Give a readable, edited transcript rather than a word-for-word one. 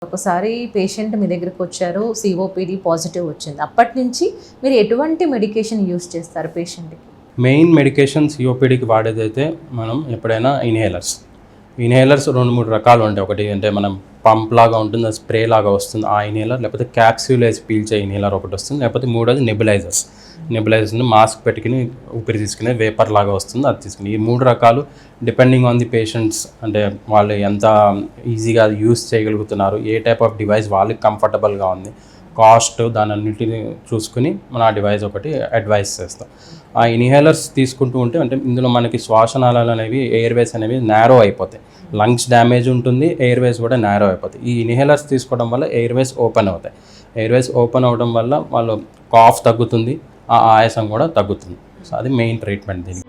ఒకసారి పేషెంట్ మీ దగ్గరికి వచ్చారు, సిఓపిడి పాజిటివ్ వచ్చింది. అప్పటి నుంచి మీరు ఎటువంటి మెడికేషన్ యూస్ చేస్తారు పేషెంట్కి? మెయిన్ మెడికేషన్ సిఓపిడికి వాడేదైతే మనం ఎప్పుడైనా ఇన్హేలర్స్ 2-3 రకాలు ఉంటాయి. ఒకటి అంటే మనం పంప్ లాగా ఉంటుంది, అది స్ప్రే లాగా వస్తుంది ఆ ఇన్హేలర్, లేకపోతే క్యాప్సూల్ వేసి పీల్చే ఇన్హేలర్ ఒకటి వస్తుంది, లేకపోతే మూడోది నెబులైజర్స్ మాస్క్ పెట్టుకుని ఊపిరి తీసుకునే వేపర్ లాగా వస్తుంది, అది తీసుకుని. ఈ 3 రకాలు డిపెండింగ్ ఆన్ ది పేషెంట్స్, అంటే వాళ్ళు ఎంత ఈజీగా యూస్ చేయగలుగుతున్నారు, ఏ టైప్ ఆఫ్ డివైస్ వాళ్ళకి కంఫర్టబుల్గా ఉంది, కాస్ట్, దాని అన్నింటిని చూసుకుని మనం ఆ డివైస్ ఒకటి అడ్వైస్ చేస్తాం. ఆ ఇన్హేలర్స్ తీసుకుంటూ ఉంటే అంటే ఇందులో మనకి శ్వాసనాళాలు అనేవి, ఎయిర్వేస్ అనేవి నేరో అయిపోతాయి, లంగ్స్ డ్యామేజ్ ఉంటుంది, ఎయిర్వేస్ కూడా నేరో అయిపోతాయి. ఈ ఇన్హేలర్స్ తీసుకోవడం వల్ల ఎయిర్వేస్ ఓపెన్ అవుతాయి. ఎయిర్వేస్ ఓపెన్ అవడం వల్ల వాళ్ళు కాఫ్ తగ్గుతుంది, ఆ ఆయాసం కూడా తగ్గుతుంది. సో అది మెయిన్ ట్రీట్మెంట్ దీనికి.